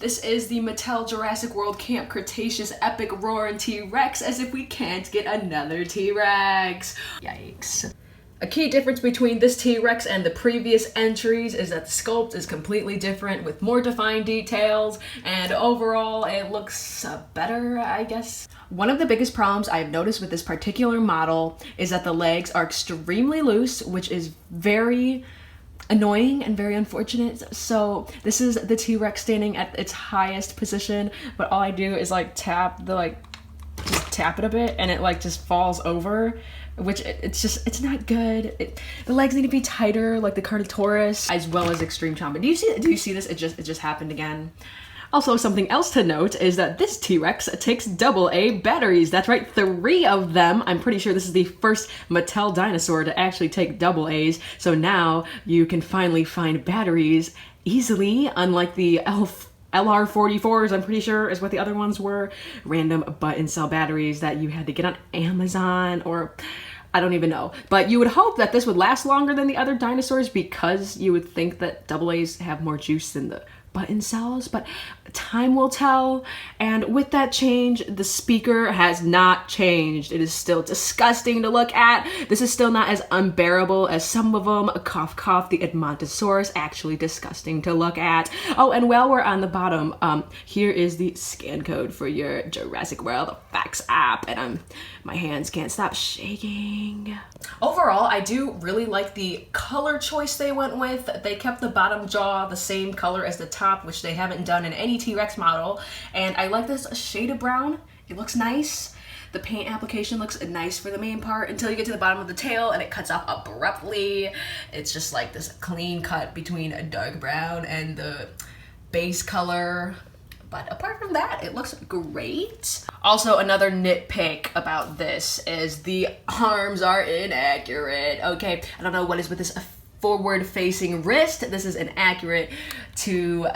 This is the Mattel Jurassic World Camp Cretaceous Epic ROARIN T-Rex, as if we can't get another T-Rex. Yikes. A key difference between this T-Rex and the previous entries is that the sculpt is completely different with more defined details, and overall it looks better, I guess. One of the biggest problems I've noticed with this particular model is that the legs are extremely loose, which is very annoying and very unfortunate. So this is the T-Rex standing at its highest position, but all I do is like tap the just tap it a bit and it like just falls over, which it's not good. The legs need to be tighter, like the Carnotaurus, as well as Extreme Chomp. Do you see this? It just happened again. Also, something else to note is that this T-Rex takes AA batteries. That's right, 3 of them. I'm pretty sure this is the first Mattel dinosaur to actually take AA's. So now you can finally find batteries easily, unlike the LR44s, I'm pretty sure is what the other ones were. Random button cell batteries that you had to get on Amazon, or I don't even know. But you would hope that this would last longer than the other dinosaurs, because you would think that AA's have more juice than the button cells, but time will tell. And with that change, the speaker has not changed. It is still disgusting to look at. This is still not as unbearable as some of them. Cough cough, the Edmontosaurus, actually disgusting to look at. Oh, and while we're on the bottom, here is the scan code for your Jurassic World Facts app, and my hands can't stop shaking. Overall, I do really like the color choice they went with. They kept the bottom jaw the same color as the top, which they haven't done in any T-Rex model, and I like this shade of brown. It looks nice. The paint application looks nice for the main part until you get to the bottom of the tail and it cuts off abruptly. It's just like this clean cut between a dark brown and the base color. But apart from that, it looks great. Also, another nitpick about this is the arms are inaccurate. Okay, I don't know what is with this forward-facing wrist. This is inaccurate to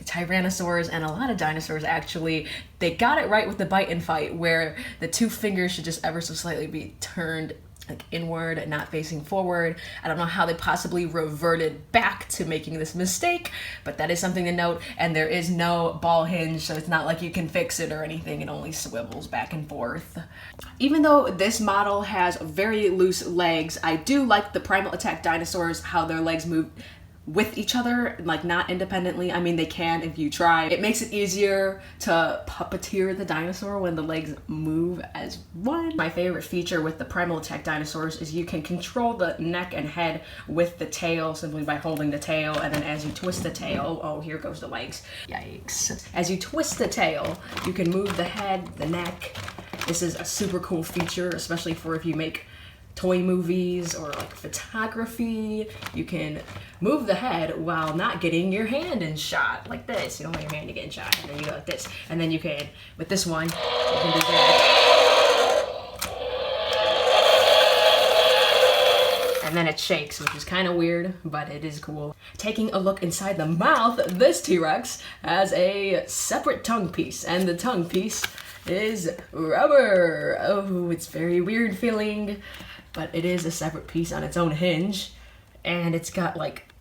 Tyrannosaurs and a lot of dinosaurs, actually. They got it right with the bite and fight, where the 2 fingers should just ever so slightly be turned like inward and not facing forward. I don't know how they possibly reverted back to making this mistake, but that is something to note. And there is no ball hinge, so it's not like you can fix it or anything. It only swivels back and forth. Even though this model has very loose legs, I do like the Primal Attack dinosaurs, how their legs move with each other, like not independently. I mean, they can if you try. It makes it easier to puppeteer the dinosaur when the legs move as one. My favorite feature with the Primal Attack dinosaurs is you can control the neck and head with the tail simply by holding the tail, and then as you twist the tail, oh, here goes the legs. Yikes. As you twist the tail, you can move the head, the neck. This is a super cool feature, especially for if you make toy movies or like photography. You can move the head while not getting your hand in shot, like this. You don't want your hand to get in shot, and then you go like this. And then you can, with this one, you can do that. And then it shakes, which is kind of weird, but it is cool. Taking a look inside the mouth, this T-Rex has a separate tongue piece, and the tongue piece is rubber. Oh, it's very weird feeling. But it is a separate piece on its own hinge, and it's got like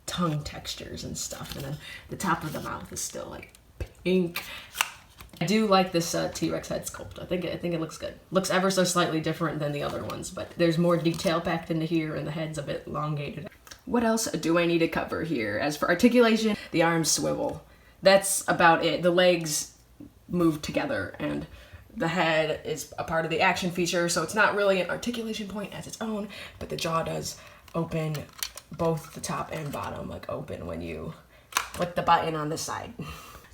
tongue textures and stuff, and then the top of the mouth is still like pink. I do like this T-Rex head sculpt. I think it looks good. Looks ever so slightly different than the other ones, but there's more detail packed into here, and the head's a bit elongated. What else do I need to cover here? As for articulation, the arms swivel. That's about it. The legs move together, and the head is a part of the action feature, so it's not really an articulation point as its own, but the jaw does open, both the top and bottom, like open when you put the button on the side.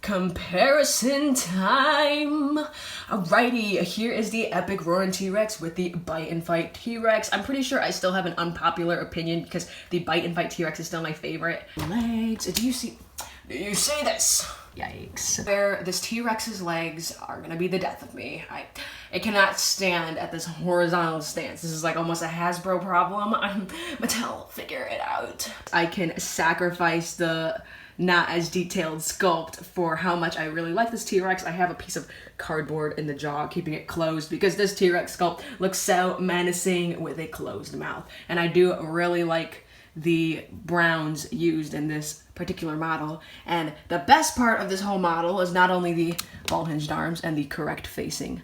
Comparison time! Alrighty, here is the Epic ROARIN T-Rex with the Bite and Fight T-Rex. I'm pretty sure I still have an unpopular opinion because the Bite and Fight T-Rex is still my favorite. Legs, do you see this? Yikes. This T-Rex's legs are gonna be the death of me. It cannot stand at this horizontal stance. This is like almost a Hasbro problem. Mattel, figure it out. I can sacrifice the not as detailed sculpt for how much I really like this T-Rex. I have a piece of cardboard in the jaw keeping it closed because this T-Rex sculpt looks so menacing with a closed mouth. And I do really like the browns used in this particular model. And the best part of this whole model is not only the ball hinged arms and the correct facing,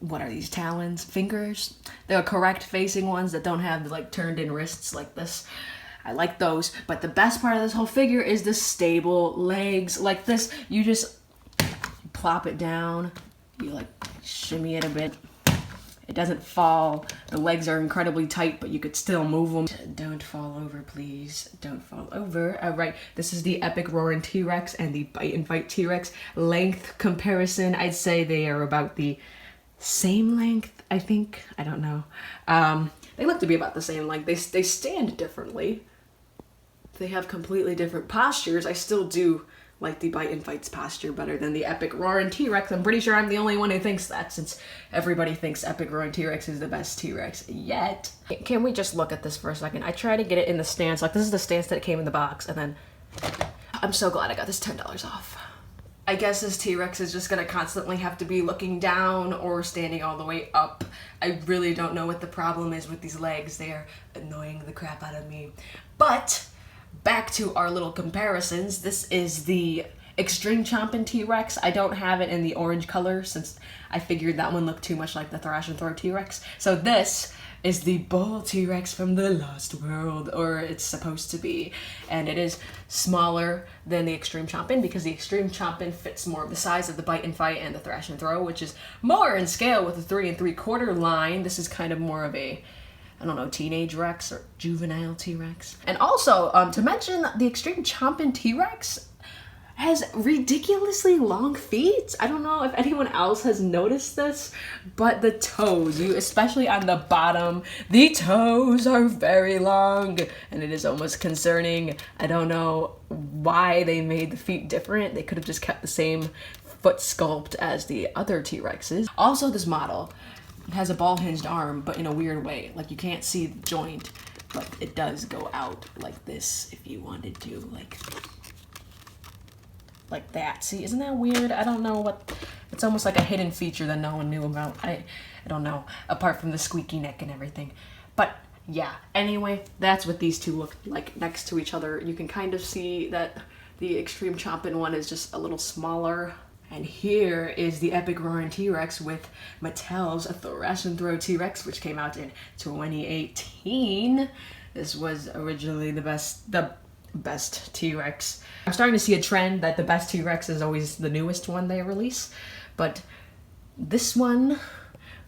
what are these, talons, fingers? The correct facing ones that don't have like turned in wrists like this. I like those, but the best part of this whole figure is the stable legs like this. You just plop it down, you like shimmy it a bit. It doesn't fall. The legs are incredibly tight, but you could still move them. Don't fall over, please. Don't fall over. All right, this is the Epic ROARIN T-Rex and the Bite and Fight T-Rex. Length comparison, I'd say they are about the same length, I think. I don't know. They look to be about the same length. They stand differently. They have completely different postures. I still do like the Bite and Fight's posture better than the Epic ROARIN T-Rex. I'm pretty sure I'm the only one who thinks that, since everybody thinks Epic ROARIN T-Rex is the best T-Rex yet. Can we just look at this for a second? I try to get it in the stance. Like, this is the stance that it came in the box, and then I'm so glad I got this $10 off. I guess this T-Rex is just gonna constantly have to be looking down or standing all the way up. I really don't know what the problem is with these legs. They are annoying the crap out of me. But back to our little comparisons. This is the Extreme Chompin' T-Rex. I don't have it in the orange color since I figured that one looked too much like the Thrash and Throw T-Rex. So this is the Bull T-Rex from the Lost World, or it's supposed to be. And it is smaller than the Extreme Chompin because the Extreme Chompin fits more of the size of the Bite and Fight and the Thrash and Throw, which is more in scale with the 3 3/4 line. This is kind of more of a, I don't know, teenage Rex or juvenile T-Rex. And also, to mention, the Extreme Chompin T-Rex has ridiculously long feet. I don't know if anyone else has noticed this, but the toes, especially on the bottom, the toes are very long, and it is almost concerning. I don't know why they made the feet different. They could have just kept the same foot sculpt as the other T-Rexes. Also, this model, it has a ball hinged arm, but in a weird way. Like, you can't see the joint, but it does go out like this if you wanted to, like that. See, isn't that weird? I don't know what, it's almost like a hidden feature that no one knew about. I don't know, apart from the squeaky neck and everything. But yeah, anyway, that's what these two look like next to each other. You can kind of see that the Extreme Chompin' one is just a little smaller. And here is the Epic ROARIN T-Rex with Mattel's Thrash and Throw T-Rex, which came out in 2018. This was originally the best T-Rex. I'm starting to see a trend that the best T-Rex is always the newest one they release, but this one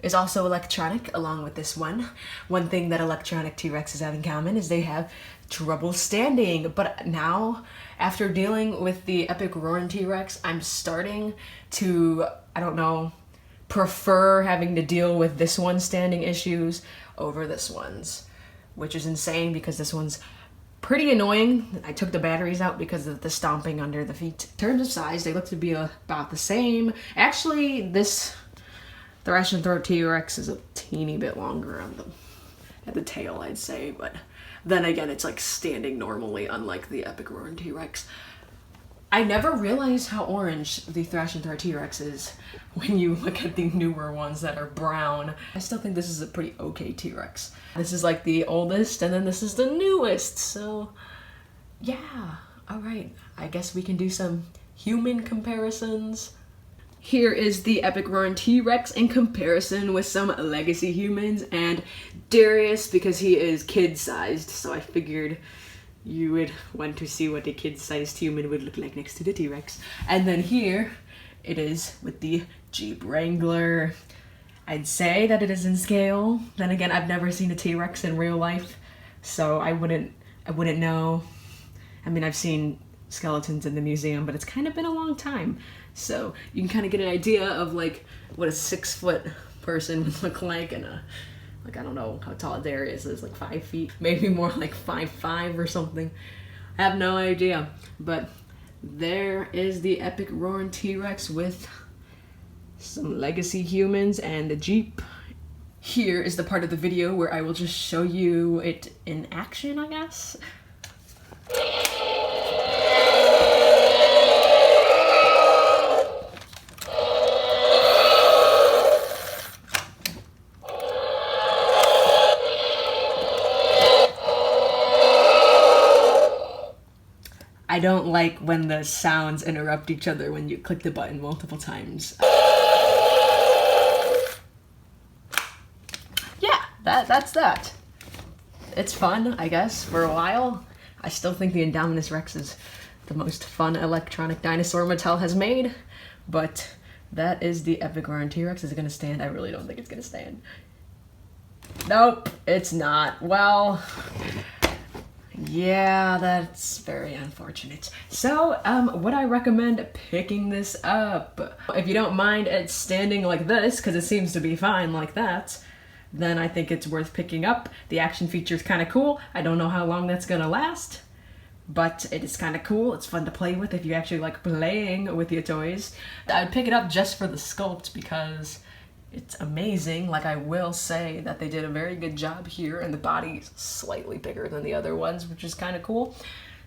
is also electronic along with this one. One thing that electronic T-Rexes have in common is they have trouble standing, but now, after dealing with the Epic ROARIN T-Rex, I'm starting to, I don't know, prefer having to deal with this one's standing issues over this one's, which is insane because this one's pretty annoying. I took the batteries out because of the stomping under the feet. In terms of size, they look to be about the same. Actually, this Thrash and Throw T-Rex is a teeny bit longer on at the tail, I'd say, but then again, it's like standing normally, unlike the Epic ROARIN T-Rex. I never realized how orange the Thrash and Throw T-Rex is when you look at the newer ones that are brown. I still think this is a pretty okay T-Rex. This is like the oldest, and then this is the newest, so yeah. Alright, I guess we can do some human comparisons. Here is the Epic ROARIN T-Rex in comparison with some legacy humans, and Darius, because he is kid-sized, so I figured you would want to see what a kid-sized human would look like next to the T-Rex. And then here it is with the Jeep Wrangler. I'd say that it is in scale. Then again, I've never seen a T-Rex in real life, so I wouldn't know. I mean, I've seen skeletons in the museum, but it's kind of been a long time. So you can kind of get an idea of like what a 6-foot person would look like, and like, I don't know how tall Darius is, like 5 feet, maybe more like 5'5" or something. I have no idea, but there is the Epic ROARIN T-Rex with some legacy humans and the Jeep. Here is the part of the video where I will just show you it in action, I guess. I don't like when the sounds interrupt each other when you click the button multiple times. Yeah, that's that. It's fun, I guess, for a while. I still think the Indominus Rex is the most fun electronic dinosaur Mattel has made, but that is the epic ROARIN T-Rex. Is it gonna stand? I really don't think it's gonna stand. Nope, it's not. Well, yeah, that's very unfortunate. So, would I recommend picking this up? If you don't mind it standing like this, because it seems to be fine like that, then I think it's worth picking up. The action feature is kind of cool. I don't know how long that's gonna last, but it is kind of cool. It's fun to play with if you actually like playing with your toys. I'd pick it up just for the sculpt because it's amazing. Like, I will say that they did a very good job here, and the body's slightly bigger than the other ones, which is kind of cool.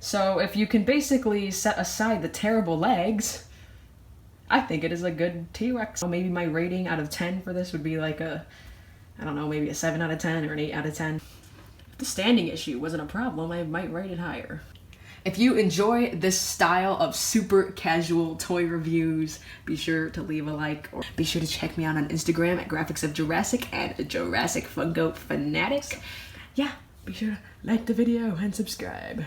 So if you can basically set aside the terrible legs, I think it is a good T-Rex. Maybe my rating out of 10 for this would be like a, I don't know, maybe a 7 out of 10 or an 8 out of 10. If the standing issue wasn't a problem, I might rate it higher. If you enjoy this style of super casual toy reviews, be sure to leave a like, or be sure to check me out on Instagram at Graphics of Jurassic and Jurassic Funko Fanatic. Yeah, be sure to like the video and subscribe.